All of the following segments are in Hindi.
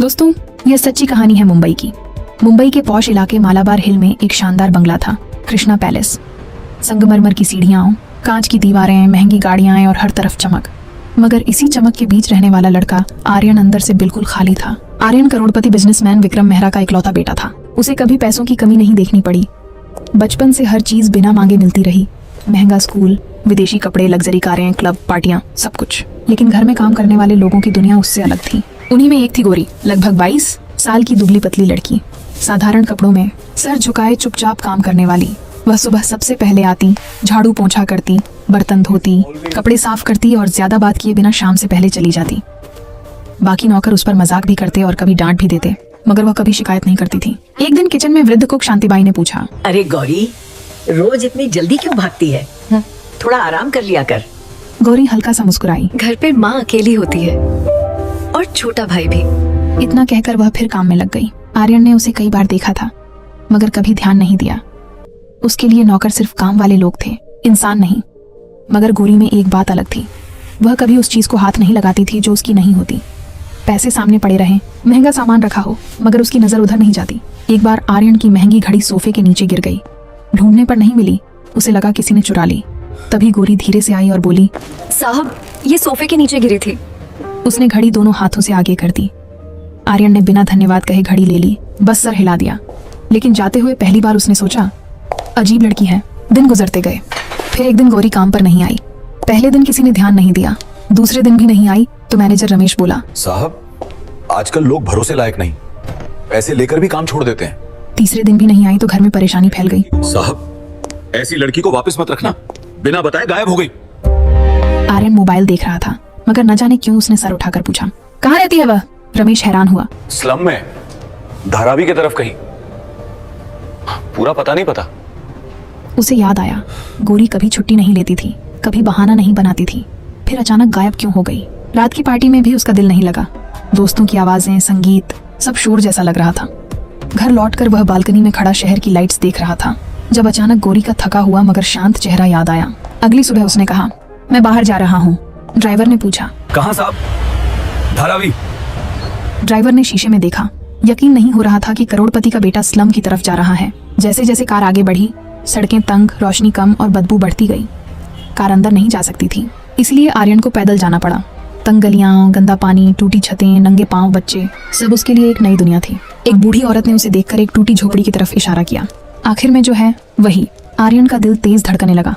दोस्तों, यह सच्ची कहानी है मुंबई की। मुंबई के पॉश इलाके मालाबार हिल में एक शानदार बंगला था, कृष्णा पैलेस। संगमरमर की सीढ़ियां, कांच की दीवारें, महंगी गाड़ियां और हर तरफ चमक। मगर इसी चमक के बीच रहने वाला लड़का आर्यन अंदर से बिल्कुल खाली था। आर्यन करोड़पति बिजनेसमैन विक्रम मेहरा का इकलौता बेटा था। उसे कभी पैसों की कमी नहीं देखनी पड़ी। बचपन से हर चीज बिना मांगे मिलती रही, महंगा स्कूल, विदेशी कपड़े, लग्जरी कारें, क्लब, पार्टियां, सब कुछ। लेकिन घर में काम करने वाले लोगों की दुनिया उससे अलग थी। उन्हीं में एक थी गोरी, लगभग 22 साल की दुबली पतली लड़की, साधारण कपड़ों में, सर झुकाए चुपचाप काम करने वाली। वह सुबह सबसे पहले आती, झाड़ू पोंछा करती, बर्तन धोती, कपड़े साफ करती और ज्यादा बात किए बिना शाम से पहले चली जाती। बाकी नौकर उस पर मजाक भी करते और कभी डांट भी देते, मगर वह कभी शिकायत नहीं करती थी। एक दिन किचन में वृद्ध कुक शांतिबाई ने पूछा, अरे गौरी, रोज इतनी जल्दी क्यों भागती है? थोड़ा आराम कर लिया कर। गौरी हल्का सा मुस्कुराई। घर पे माँ अकेली होती है और छोटा भाई भी। इतना कहकर वह फिर काम में लग गई। आर्यन ने उसे कई बार देखा था, मगर कभी ध्यान नहीं दिया। उसके लिए नौकर सिर्फ काम वाले लोग थे, इंसान नहीं। मगर गोरी में एक बात अलग थी, वह कभी उस चीज को हाथ नहीं लगाती थी जो उसकी नहीं होती। पैसे सामने पड़े रहे, महंगा सामान रखा हो, मगर उसकी नजर उधर नहीं जाती। एक बार आर्यन की महंगी घड़ी सोफे के नीचे गिर गई। ढूंढने पर नहीं मिली, उसे लगा किसी ने चुरा ली। तभी गोरी धीरे से आई और बोली, साहब, ये सोफे के नीचे गिरी थी। उसने घड़ी दोनों हाथों से आगे कर दी। आर्यन ने बिना धन्यवाद कहे घड़ी ले ली, बस सर हिला दिया। लेकिन जाते हुए पहली बार उसने सोचा, अजीब लड़की है। दिन गुजरते गए। फिर एक दिन गौरी काम पर नहीं आई। पहले दिन किसी ने ध्यान नहीं दिया, दूसरे दिन भी नहीं आई तो मैनेजर रमेश बोला, साहब, आजकल लोग भरोसे लायक नहीं, पैसे लेकर भी काम छोड़ देते हैं। तीसरे दिन भी नहीं आई तो घर में परेशानी फैल गई। साहब, ऐसी लड़की को वापस मत रखना, बिना बताए गायब हो गई। आर्यन मोबाइल देख रहा था, मगर न जाने क्यों उसने सर उठाकर पूछा, कहाँ रहती है वह? रमेश हैरान हुआ। स्लम में, धारावी की तरफ कहीं। पूरा पता नहीं पता। उसे याद आया, गोरी कभी छुट्टी नहीं लेती थी, कभी बहाना नहीं बनाती थी। फिर अचानक गायब क्यों हो गई? रात की पार्टी में भी उसका दिल नहीं लगा। दोस्तों की आवाजें, संगीत, सब शोर जैसा लग रहा था। घर लौटकर वह बालकनी में खड़ा शहर की लाइट्स देख रहा था, जब अचानक गोरी का थका हुआ मगर शांत चेहरा याद आया। अगली सुबह उसने कहा, मैं बाहर जा रहा हूँ। ड्राइवर ने पूछा, कहाँ साहब? धारावी। ड्राइवर ने शीशे में देखा। यकीन नहीं हो रहा था कि करोड़पति का बेटा स्लम की तरफ जा रहा है। जैसे जैसे कार आगे बढ़ी, सड़कें तंग, रोशनी कम और बदबू बढ़ती गई। कार अंदर नहीं जा सकती थी, इसलिए आर्यन को पैदल जाना पड़ा। तंग गलियां, गंदा पानी, टूटी छतें, नंगे पांव बच्चे, सब उसके लिए एक नई दुनिया थी। एक बूढ़ी औरत ने उसे देखकर एक टूटी झोपड़ी की तरफ इशारा किया। आखिर में जो है वही। आर्यन का दिल तेज धड़कने लगा।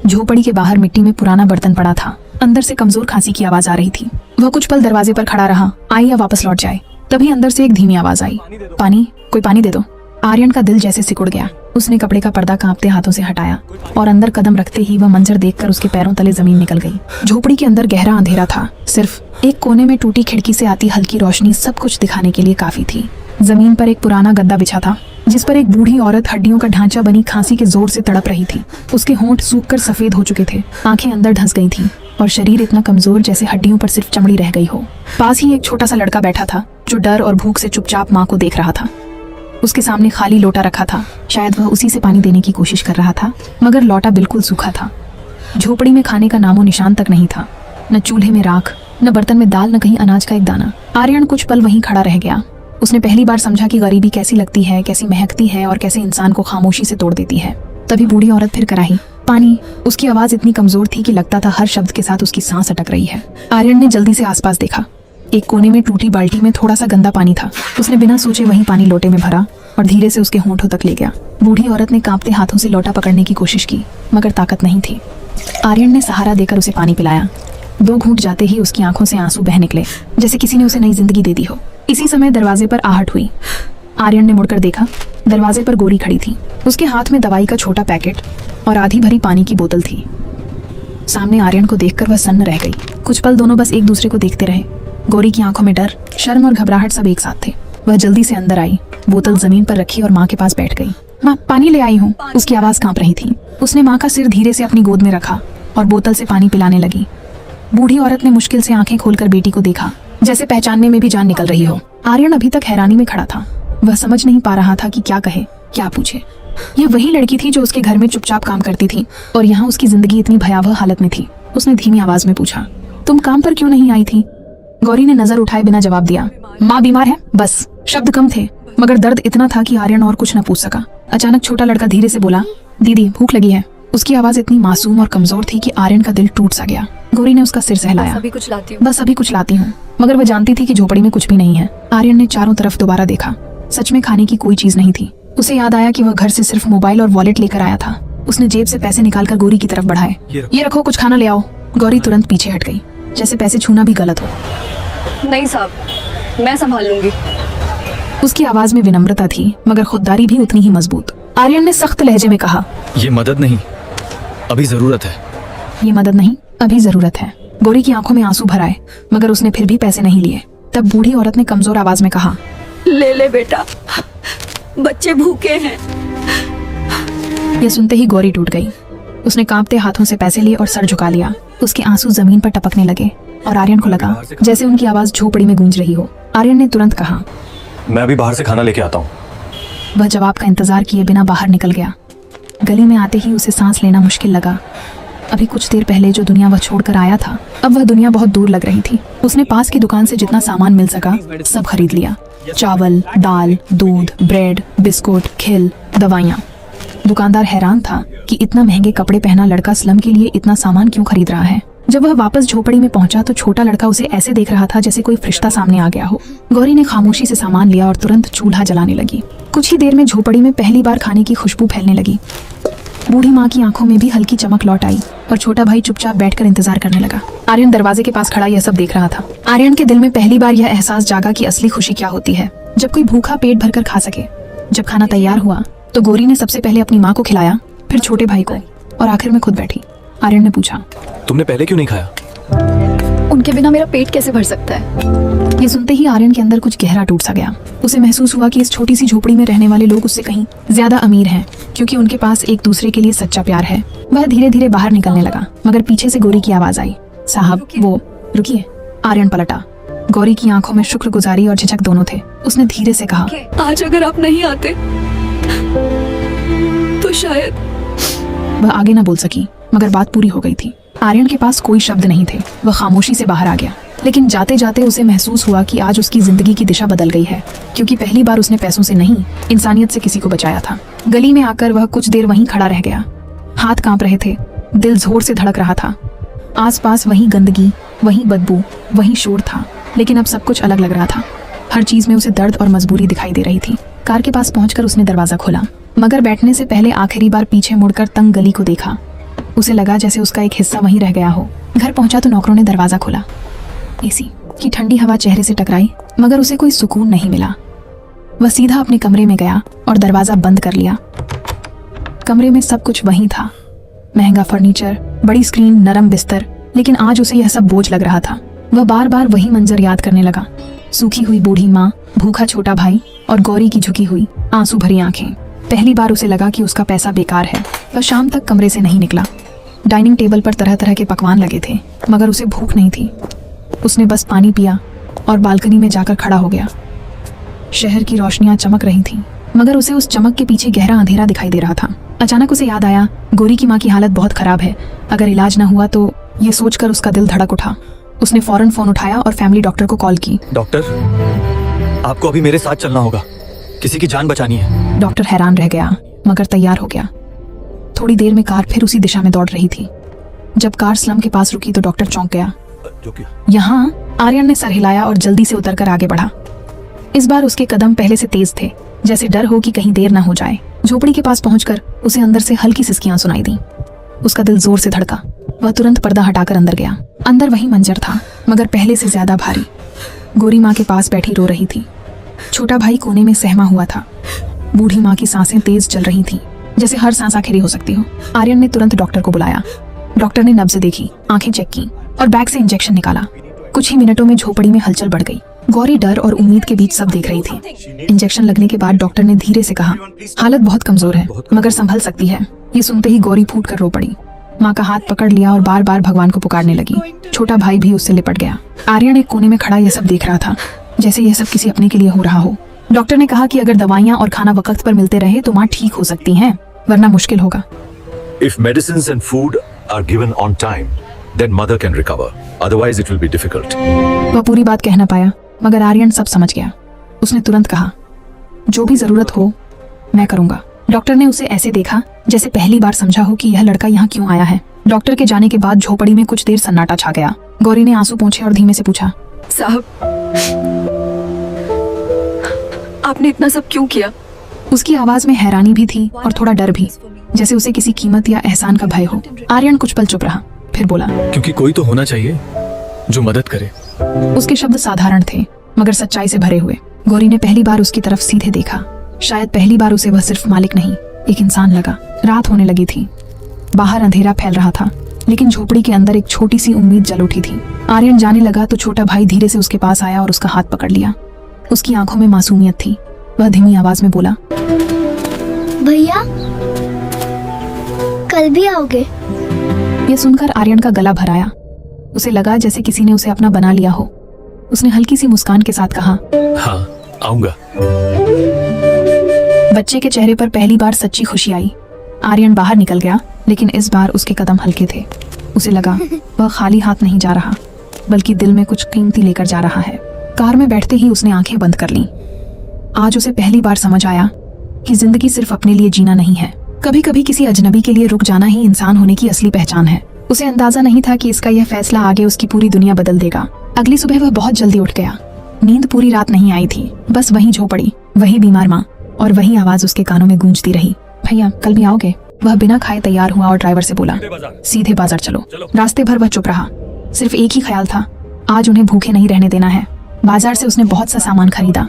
झोपड़ी के बाहर मिट्टी में पुराना बर्तन पड़ा था। अंदर से कमजोर खांसी की आवाज आ रही थी। वह कुछ पल दरवाजे पर खड़ा रहा, आई या वापस लौट जाए। तभी अंदर से एक धीमी आवाज आई, पानी, कोई पानी दे दो। आर्यन का दिल जैसे सिकुड़ गया। उसने कपड़े का पर्दा कांपते हाथों से हटाया और अंदर कदम रखते ही वह मंजर देखकर उसके पैरों तले जमीन निकल गई। झोपड़ी के अंदर गहरा अंधेरा था। सिर्फ एक कोने में टूटी खिड़की से आती हल्की रोशनी सब कुछ दिखाने के लिए काफी थी। जमीन पर एक पुराना गद्दा बिछा था, जिस पर एक बूढ़ी औरत हड्डियों का ढांचा बनी खांसी के जोर से तड़प रही थी। उसके होंठ सूखकर सफेद हो चुके थे, आंखें अंदर धंस गई थीं और शरीर इतना कमजोर जैसे हड्डियों पर सिर्फ चमड़ी रह गई हो। पास ही एक छोटा सा लड़का बैठा था, जो डर और भूख से चुपचाप माँ को देख रहा था। उसके सामने खाली लोटा रखा था। शायद वह उसी से पानी देने की कोशिश कर रहा था, मगर लोटा बिल्कुल सूखा था। झोपड़ी में खाने का नामो निशान तक नहीं था। न चूल्हे में राख, न बर्तन में दाल, न कहीं अनाज का एक दाना। आर्यन कुछ पल वहीं खड़ा रह गया। उसने पहली बार समझा कि गरीबी कैसी लगती है, कैसी महकती है और कैसे इंसान को खामोशी से तोड़ देती है। तभी बूढ़ी औरत फिर कराही, पानी। उसकी आवाज इतनी कमजोर थी कि लगता था हर शब्द के साथ उसकी सांस अटक रही है। आर्यन ने जल्दी से आसपास देखा। एक कोने में टूटी बाल्टी में थोड़ा सा गंदा पानी था। उसने बिना सोचे वहीं पानी लोटे में भरा और धीरे से उसके होंठों तक ले गया। बूढ़ी औरत ने कांपते हाथों से लोटा पकड़ने की कोशिश की, मगर ताकत नहीं थी। आर्यन ने सहारा देकर उसे पानी पिलाया। 2 घूंट जाते ही उसकी आंखों से आंसू बह निकले, जैसे किसी ने उसे नई जिंदगी दे दी हो। इसी समय दरवाजे पर आहट हुई। आर्यन ने मुड़कर देखा, दरवाजे पर गोरी खड़ी थी। उसके हाथ में दवाई का छोटा पैकेट और आधी भरी पानी की बोतल थी। सामने आर्यन को देखकर वह सन्न रह गई। कुछ पल दोनों बस एक दूसरे को देखते रहे। गोरी की आंखों में डर, शर्म और घबराहट सब एक साथ थे। वह जल्दी से अंदर आई, बोतल जमीन पर रखी और माँ के पास बैठ गई। माँ, पानी ले आई हूँ। उसकी आवाज कांप रही थी। उसने माँ का सिर धीरे से अपनी गोद में रखा और बोतल से पानी पिलाने लगी। बूढ़ी औरत ने मुश्किल से आंखें खोलकर बेटी को देखा, जैसे पहचानने में भी जान निकल रही हो। आर्यन अभी तक हैरानी में खड़ा था। वह समझ नहीं पा रहा था कि क्या कहे, क्या पूछे। यह वही लड़की थी जो उसके घर में चुपचाप काम करती थी और यहाँ उसकी जिंदगी इतनी भयावह हालत में थी। उसने धीमी आवाज में पूछा, तुम काम पर क्यों नहीं आई थी? गौरी ने नजर उठाए बिना जवाब दिया। माँ बीमार है, बस। शब्द कम थे मगर दर्द इतना था कि आर्यन और कुछ न पूछ सका। अचानक छोटा लड़का धीरे से बोला, दीदी भूख लगी है। उसकी आवाज इतनी मासूम और कमजोर थी कि आर्यन का दिल टूट सा गया। गौरी ने उसका सिर सहलाया। अभी कुछ लाती हूँ। बस अभी कुछ लाती हूँ। मगर वह जानती थी कि झोपड़ी में कुछ भी नहीं है। आर्यन ने चारों तरफ दोबारा देखा। सच में खाने की कोई चीज नहीं थी। उसे याद आया कि वह घर से सिर्फ मोबाइल और वॉलेट लेकर आया था। उसने जेब से पैसे निकालकर गौरी की तरफ बढ़ाए। ये रखो, कुछ खाना ले आओ। गौरी तुरंत पीछे हट गई, जैसे पैसे छूना भी गलत हो। नहीं साहब, मैं संभाल लूंगी। उसकी आवाज में विनम्रता थी मगर खुददारी भी उतनी ही मजबूत। आर्यन ने सख्त लहजे में कहा, ये मदद नहीं, अभी जरूरत है। ये मदद नहीं, अभी जरूरत है। गौरी की आंखों में आंसू भर आए मगर उसने फिर भी पैसे नहीं लिए। तब बूढ़ी औरत ने कमजोर आवाज में कहा, ले ले बेटा, बच्चे भूखे हैं। यह सुनते ही गौरी टूट गई। उसने कांपते हाथों से पैसे लिए और सर झुका लिया। उसके आंसू जमीन पर टपकने लगे और आर्यन को लगा जैसे उनकी आवाज झोपड़ी में गूंज रही हो। आर्यन ने तुरंत कहा, मैं अभी बाहर से खाना लेके आता हूँ। वह जवाब का इंतजार किए बिना बाहर निकल गया। गली में आते ही उसे सांस लेना मुश्किल लगा। अभी कुछ देर पहले जो दुनिया वह छोड़कर आया था, अब वह दुनिया बहुत दूर लग रही थी। उसने पास की दुकान से जितना सामान मिल सका सब खरीद लिया। चावल, दाल, दूध, ब्रेड, बिस्कुट, खिल, दवाइयाँ। दुकानदार हैरान था कि इतना महंगे कपड़े पहना लड़का स्लम के लिए इतना सामान क्यों खरीद रहा है। जब वह वापस झोपड़ी में पहुंचा तो छोटा लड़का उसे ऐसे देख रहा था जैसे कोई फरिश्ता सामने आ गया हो। गौरी ने खामोशी से सामान लिया और तुरंत चूल्हा जलाने लगी। कुछ ही देर में झोपड़ी में पहली बार खाने की खुशबू फैलने लगी। बूढ़ी माँ की आंखों में भी हल्की चमक लौट आई और छोटा भाई चुपचाप बैठकर इंतजार करने लगा। आर्यन दरवाजे के पास खड़ा यह सब देख रहा था। आर्यन के दिल में पहली बार यह एहसास जागा कि असली खुशी क्या होती है, जब कोई भूखा पेट भरकर खा सके। जब खाना तैयार हुआ तो गौरी ने सबसे पहले अपनी माँ को खिलाया, फिर छोटे भाई को और आखिर में खुद बैठी। आर्यन ने पूछा, तुमने पहले क्यों नहीं खाया? उनके बिना मेरा पेट कैसे भर सकता है? ये सुनते ही आर्यन के अंदर कुछ गहरा टूट सा गया। उसे महसूस हुआ कि इस छोटी सी झोपड़ी में रहने वाले लोग उससे कहीं ज्यादा अमीर हैं, क्योंकि उनके पास एक दूसरे के लिए सच्चा प्यार है। वह धीरे धीरे बाहर निकलने लगा मगर पीछे से गौरी की आवाज आई, साहब वो रुकिए। आर्यन पलटा। गौरी की आंखों में शुक्रगुजारी और झिझक दोनों थे। उसने धीरे से कहा, आज अगर आप नहीं आते तो शायद। वह आगे न बोल सकी मगर बात पूरी हो गई थी। आर्यन के पास कोई शब्द नहीं थे। वह खामोशी से बाहर आ गया, लेकिन जाते जाते उसे महसूस हुआ कि आज उसकी जिंदगी की दिशा बदल गई है, क्योंकि पहली बार उसने पैसों से नहीं इंसानियत से किसी को बचाया था। गली में आकर वह कुछ देर वहीं खड़ा रह गया। हाथ कांप रहे थे, दिल जोर से धड़क रहा था। आसपास वही गंदगी, वही बदबू, वही शोर था, लेकिन अब सब कुछ अलग लग रहा था। हर चीज में उसे दर्द और मजबूरी दिखाई दे रही थी। कार के पास पहुंचकर उसने दरवाजा खोला मगर बैठने से पहले आखिरी बार पीछे मुड़कर तंग गली को देखा। उसे लगा जैसे उसका एक हिस्सा वहीं रह गया हो। घर पहुंचा तो नौकरों ने दरवाजा खोला। एसी की ठंडी हवा चेहरे से टकराई मगर उसे कोई सुकून नहीं मिला। वह सीधा अपने कमरे में गया और दरवाजा बंद कर लिया। कमरे में सब कुछ वही था, महंगा फर्नीचर, बड़ी स्क्रीन, नरम बिस्तर, लेकिन आज उसे यह सब बोझ लग रहा था। वह बार बार वही मंजर याद करने लगा, सूखी हुई बूढ़ी माँ, भूखा छोटा भाई और गौरी की झुकी हुई आंसू भरी आंखें। पहली बार उसे लगा कि उसका पैसा बेकार है। वह शाम तक कमरे से नहीं निकला। डाइनिंग टेबल पर तरह तरह के पकवान लगे थे मगर उसे भूख नहीं थी। उसने बस पानी पिया और बालकनी में जाकर खड़ा हो गया। शहर की रोशनियां चमक रही थीं मगर उसे उस चमक के पीछे गहरा अंधेरा दिखाई दे रहा था। अचानक उसे याद आया, गौरी की माँ की हालत बहुत खराब है, अगर इलाज न हुआ तो। ये सोचकर उसका दिल धड़क उठा। उसने फौरन फोन उठाया और फैमिली डॉक्टर को कॉल की। डॉक्टर, आपको अभी मेरे साथ चलना होगा, किसी की जान बचानी है। डॉक्टर हैरान रह गया मगर तैयार हो गया। थोड़ी देर में कार फिर उसी दिशा में दौड़ रही थी। जब कार स्लम के पास रुकी तो डॉक्टर चौंक गया। यहाँ आर्यन ने सर हिलाया और जल्दी से उतरकर आगे बढ़ा। इस बार उसके कदम पहले से तेज थे, जैसे डर हो कि कहीं देर न हो जाए। झोपड़ी के पास पहुंचकर उसे अंदर से हल्की सिसकियां सुनाई दी। उसका दिल जोर से धड़का। वह तुरंत पर्दा हटाकर अंदर गया। अंदर वही मंजर था मगर पहले से ज्यादा भारी। गौरी माँ के पास बैठी रो रही थी। छोटा भाई कोने में सहमा हुआ था। बूढ़ी माँ की सांसें तेज चल रही थीं, जैसे हर सांस आखिरी हो सकती हो। आर्यन ने तुरंत डॉक्टर को बुलाया। डॉक्टर ने नब्ज देखी, आंखें चेक की और बैग से इंजेक्शन निकाला। कुछ ही मिनटों में झोपड़ी में हलचल बढ़ गई। गौरी डर और उम्मीद के बीच सब देख रही थी। इंजेक्शन लगने के बाद डॉक्टर ने धीरे से कहा, हालत बहुत कमजोर है मगर संभल सकती है। ये सुनते ही गौरी फूट कर रो पड़ी। माँ का हाथ पकड़ लिया और बार बार भगवान को पुकारने लगी। छोटा भाई भी उससे लिपट गया। आर्यन एक कोने में खड़ा यह सब देख रहा था, जैसे यह सब किसी अपने के लिए हो रहा हो। डॉक्टर ने कहा कि अगर दवाइयाँ और खाना वक्त पर मिलते रहे तो माँ ठीक हो सकती हैं, वरना मुश्किल होगा। If medicines and food are given on time, then mother can recover. Otherwise, it will be difficult. वह पूरी बात कह न पाया, मगर आर्यन सब समझ गया। उसने तुरंत कहा, जो भी जरूरत हो मैं करूंगा। डॉक्टर ने उसे ऐसे देखा जैसे पहली बार समझा हो कि यह लड़का यहाँ क्यों आया है। डॉक्टर के जाने के बाद झोपड़ी में कुछ देर सन्नाटा छा गया। गौरी ने आंसू पोंछे और धीमे से पूछा, साहब, आपने इतना सब क्यों किया? उसकी आवाज में हैरानी भी थी और थोड़ा डर भी, जैसे उसे किसी कीमत या एहसान का भय हो। आर्यन कुछ पल चुप रहा, फिर बोला, क्योंकि कोई तो होना चाहिए जो मदद करे। उसके शब्द साधारण थे मगर सच्चाई से भरे हुए। गौरी ने पहली बार उसकी तरफ सीधे देखा। शायद पहली बार उसे वह सिर्फ मालिक नहीं, एक इंसान लगा। रात होने लगी थी, बाहर अंधेरा फैल रहा था, लेकिन झोपड़ी के अंदर एक छोटी सी उम्मीद जल उठी थी। आर्यन जाने लगा तो छोटा भाई धीरे से उसके पास आया और उसका हाथ पकड़ लिया। उसकी आंखों में मासूमियत थी। वह धीमी आवाज में बोला, भैया कल भी आओगे? यह सुनकर आर्यन का गला भर आया। उसे लगा जैसे किसी ने उसे अपना बना लिया हो। उसने हल्की सी मुस्कान के साथ कहा, हाँ, आऊंगा। बच्चे के चेहरे पर पहली बार सच्ची खुशी आई। आर्यन बाहर निकल गया, लेकिन इस बार उसके कदम हल्के थे। उसे लगा वह खाली हाथ नहीं जा रहा, बल्कि दिल में कुछ कीमती लेकर जा रहा है। कार में बैठते ही उसने आंखें बंद कर लीं। आज उसे पहली बार समझ आया कि जिंदगी सिर्फ अपने लिए जीना नहीं है। कभी कभी किसी अजनबी के लिए रुक जाना ही इंसान होने की असली पहचान है। उसे अंदाजा नहीं था कि इसका यह फैसला आगे उसकी पूरी दुनिया बदल देगा। अगली सुबह वह बहुत जल्दी उठ गया। नींद पूरी रात नहीं आई थी, बस वही झोपड़ी, वही बीमार माँ और वही आवाज उसके कानों में गूंजती रही, भैया कल भी आओगे? वह बिना खाए तैयार हुआ और ड्राइवर से बोला, सीधे बाजार चलो। रास्ते भर वह चुप रहा। सिर्फ एक ही ख्याल था, आज उन्हें भूखे नहीं रहने देना है। बाजार से उसने बहुत सा सामान खरीदा,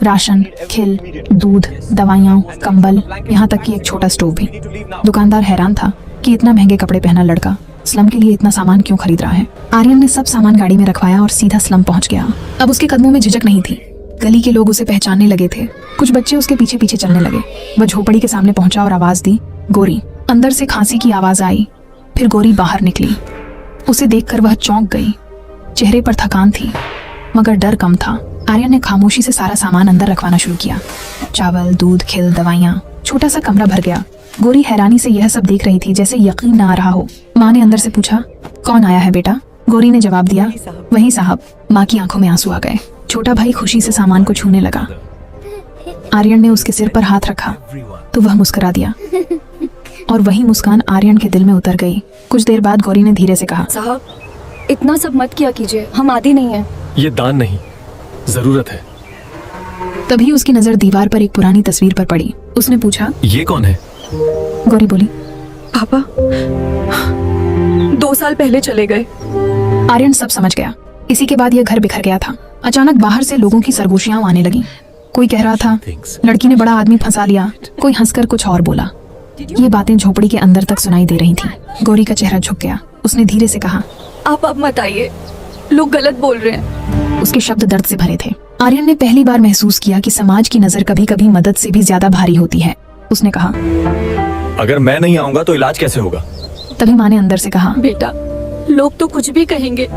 राशन, खिल, दूध, दवाइयाँ, कंबल, यहाँ तक कि एक छोटा स्टोव भी। दुकानदार हैरान था कि इतना महंगे कपड़े पहना लड़का स्लम के लिए इतना सामान क्यों खरीद रहा है। आर्यन ने सब सामान गाड़ी में रखवाया और सीधा स्लम पहुंच गया। अब उसके कदमों में झिझक नहीं थी। गली के लोग उसे पहचानने लगे थे। कुछ बच्चे उसके पीछे पीछे चलने लगे। वह झोपड़ी के सामने पहुंचा और आवाज दी, गोरी। अंदर से खांसी की आवाज आई। फिर गोरी बाहर निकली। उसे देखकर वह चौंक गई। चेहरे पर थकान थी मगर डर कम था। आर्यन ने खामोशी से सारा सामान अंदर रखवाना शुरू किया, चावल, दूध, खिल, दवाइयाँ। छोटा सा कमरा भर गया। गोरी हैरानी से यह सब देख रही थी, जैसे यकीन न आ रहा हो। माँ ने अंदर से पूछा, कौन आया है बेटा? गोरी ने जवाब दिया, वही साहब। माँ की आंखों में आंसू आ गए। छोटा भाई खुशी से सामान को छूने लगा। आर्यन ने उसके सिर पर हाथ रखा तो वह मुस्कुरा दिया और वही मुस्कान आर्यन के दिल में उतर गई। कुछ देर बाद गौरी ने धीरे से कहा, साहब, इतना सब मत किया कीजिए, हम आदी नहीं है। ये दान नहीं, जरूरत है। तभी उसकी नजर दीवार पर एक पुरानी तस्वीर पर पड़ी। उसने पूछा, ये कौन है? गौरी बोली, पापा 2 साल पहले चले गए। आर्यन सब समझ गया। इसी के बाद यह घर बिखर गया था। अचानक बाहर से लोगों की सरगोशियां आने लगी। कोई कह रहा था, लड़की ने बड़ा आदमी फंसा लिया। कोई हंसकर कुछ और बोला। ये बातें झोपड़ी के अंदर तक सुनाई दे रही थीं। गौरी का चेहरा झुक गया। उसने धीरे से कहा, आप अब मत आइए, लोग गलत बोल रहे हैं। उसके शब्द दर्द से भरे थे। आर्यन ने पहली बार महसूस किया कि समाज की नजर कभी कभी मदद से भी ज्यादा भारी होती है। उसने कहा, अगर मैं नहीं आऊंगा तो इलाज कैसे होगा? तभी माँ ने अंदर से कहा, बेटा, लोग तो कुछ भी कहेंगे,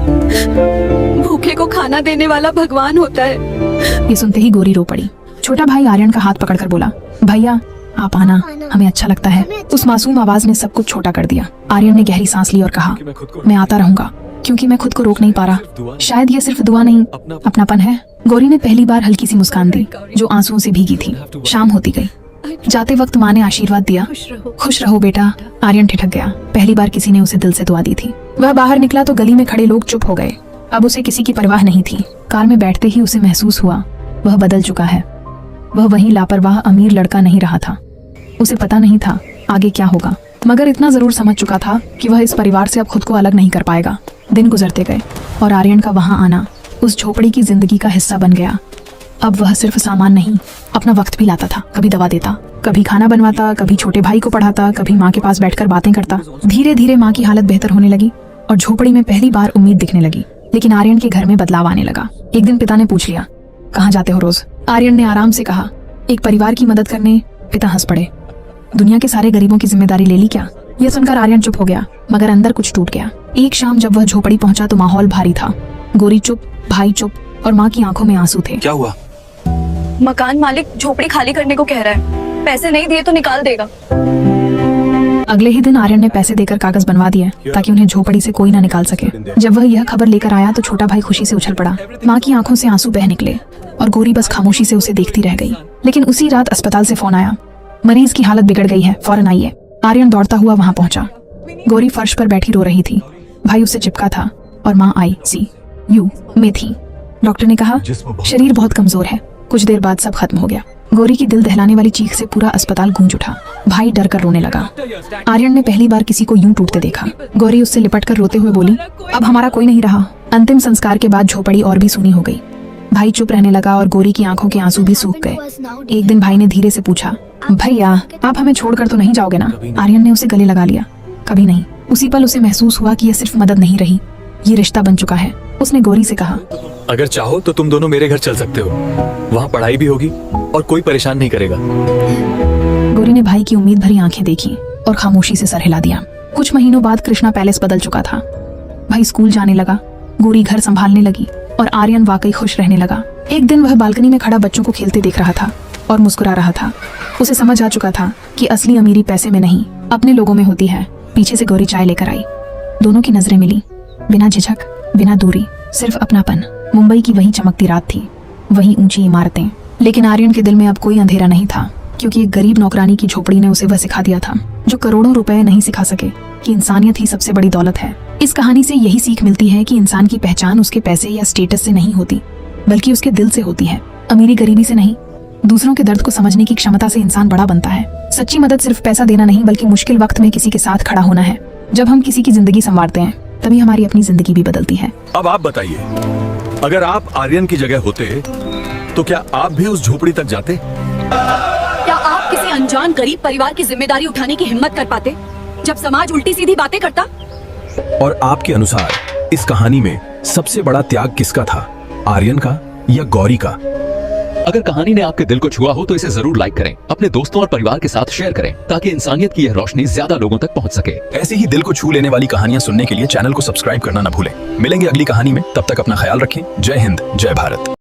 भूखे को खाना देने वाला भगवान होता है। ये सुनते ही गोरी रो पड़ी। छोटा भाई आर्यन का हाथ पकड़कर बोला, भैया आप आना, हमें अच्छा लगता है। उस मासूम आवाज ने सब कुछ छोटा कर दिया। आर्यन ने गहरी सांस ली और कहा, मैं आता रहूंगा, क्योंकि मैं खुद को रोक नहीं पा रहा। शायद ये सिर्फ दुआ नहीं, अपनापन है। गौरी ने पहली बार हल्की सी मुस्कान दी, जो आंसुओं से भीगी थी। शाम होती गई। जाते वक्त माँ ने आशीर्वाद दिया, खुश रहो बेटा। आर्यन ठिठक गया। पहली बार किसी ने उसे दिल से दुआ दी थी। वह बाहर निकला तो गली में खड़े लोग चुप हो गए। अब उसे किसी की परवाह नहीं थी। कार में बैठते ही उसे महसूस हुआ, वह बदल चुका है। वह वही लापरवाह अमीर लड़का नहीं रहा था। उसे पता नहीं था आगे क्या होगा, मगर इतना जरूर समझ चुका था कि वह इस परिवार से अब खुद को अलग नहीं कर पाएगा। दिन गुजरते गए और आर्यन का वहां आना उस झोपड़ी की जिंदगी का हिस्सा बन गया। अब वह सिर्फ सामान नहीं, अपना वक्त भी लाता था। कभी दवा देता, कभी खाना बनवाता, कभी छोटे भाई को पढ़ाता, कभी माँ के पास बैठकर बातें करता। धीरे धीरे माँ की हालत बेहतर होने लगी और झोपड़ी में पहली बार उम्मीद दिखने लगी। लेकिन आर्यन के घर में बदलाव आने लगा। एक दिन पिता ने पूछ लिया, कहाँ जाते हो रोज? आर्यन ने आराम से कहा, एक परिवार की मदद करने। पिता हंस पड़े, दुनिया के सारे गरीबों की जिम्मेदारी ले ली क्या? यह सुनकर आर्यन चुप हो गया, मगर अंदर कुछ टूट गया। एक शाम जब वह झोपड़ी पहुंचा तो माहौल भारी था। गोरी चुप, भाई चुप और माँ की आंखों में आंसू थे। क्या हुआ? मकान मालिक झोपड़ी खाली करने को कह रहा है, पैसे नहीं दिए तो निकाल देगा। अगले ही दिन आर्यन ने पैसे देकर कागज बनवा दिए ताकि उन्हें झोपड़ी से कोई ना निकाल सके। जब वह यह खबर लेकर आया तो छोटा भाई खुशी से उछल पड़ा। माँ की आंखों से आंसू बह निकले और गौरी बस खामोशी से उसे देखती रह गई। लेकिन उसी रात अस्पताल से फोन आया, मरीज की हालत बिगड़ गई है, फौरन आइए। आर्यन दौड़ता हुआ वहां पहुंचा। गौरी फर्श पर बैठी रो रही थी, भाई उससे चिपका था और माँ ICU में थी। डॉक्टर ने कहा शरीर बहुत कमजोर है। कुछ देर बाद सब खत्म हो गया। गौरी की दिल दहलाने वाली चीख से पूरा अस्पताल गूंज उठा। भाई डर कर रोने लगा। आर्यन ने पहली बार किसी को यूं टूटते देखा। गौरी उससे लिपट कर रोते हुए बोली, अब हमारा कोई नहीं रहा। अंतिम संस्कार के बाद झोपड़ी और भी सूनी हो गई। भाई चुप रहने लगा और गौरी की आंखों के आंसू भी सूख गए। एक दिन भाई ने धीरे से पूछा, भैया आप हमें छोड़कर तो नहीं जाओगे ना? आर्यन ने उसे गले लगा लिया, कभी नहीं। उसी पल उसे महसूस हुआ कि यह सिर्फ मदद नहीं रही, ये रिश्ता बन चुका है। उसने गौरी से कहा, अगर चाहो तो तुम दोनों मेरे घर चल सकते हो, वहाँ पढ़ाई भी होगी और कोई परेशान नहीं करेगा। गौरी ने भाई की उम्मीद भरी आंखें देखी और खामोशी से सर हिला दिया। कुछ महीनों बाद कृष्णा पैलेस बदल चुका था। भाई स्कूल जाने लगा, गौरी घर संभालने लगी और आर्यन वाकई खुश रहने लगा। एक दिन वह बालकनी में खड़ा बच्चों को खेलते देख रहा था और मुस्कुरा रहा था। उसे समझ आ चुका था कि असली अमीरी पैसे में नहीं, अपने लोगों में होती है। पीछे से गौरी चाय लेकर आई। दोनों की नजरें मिली, बिना झिझक, बिना दूरी, सिर्फ अपनापन। मुंबई की वही चमकती रात थी, वही ऊंची इमारतें। लेकिन आर्यन के दिल में अब कोई अंधेरा नहीं था, क्योंकि एक गरीब नौकरानी की झोपड़ी ने उसे वह सिखा दिया था जो करोड़ों रुपए नहीं सिखा सके, कि इंसानियत ही सबसे बड़ी दौलत है। इस कहानी से यही सीख मिलती है कि इंसान की पहचान उसके पैसे या स्टेटस से नहीं होती, बल्कि उसके दिल से होती है। अमीरी गरीबी से नहीं, दूसरों के दर्द को समझने की क्षमता से इंसान बड़ा बनता है। सच्ची मदद सिर्फ पैसा देना नहीं, बल्कि मुश्किल वक्त में किसी के साथ खड़ा होना है। जब हम किसी की जिंदगी संवारते हैं तभी हमारी अपनी जिंदगी भी बदलती है। अब आप बताइए, अगर आप आर्यन की जगह होते तो क्या आप भी उस झोपड़ी तक जाते? क्या आप किसी अनजान गरीब परिवार की जिम्मेदारी उठाने की हिम्मत कर पाते जब समाज उल्टी सीधी बातें करता? और आपके अनुसार इस कहानी में सबसे बड़ा त्याग किसका था, आर्यन का या गौरी का? अगर कहानी ने आपके दिल को छुआ हो तो इसे जरूर लाइक करें, अपने दोस्तों और परिवार के साथ शेयर करें, ताकि इंसानियत की यह रोशनी ज्यादा लोगों तक पहुंच सके। ऐसी ही दिल को छू लेने वाली कहानियां सुनने के लिए चैनल को सब्सक्राइब करना न भूलें। मिलेंगे अगली कहानी में, तब तक अपना ख्याल रखें। जय हिंद, जय भारत।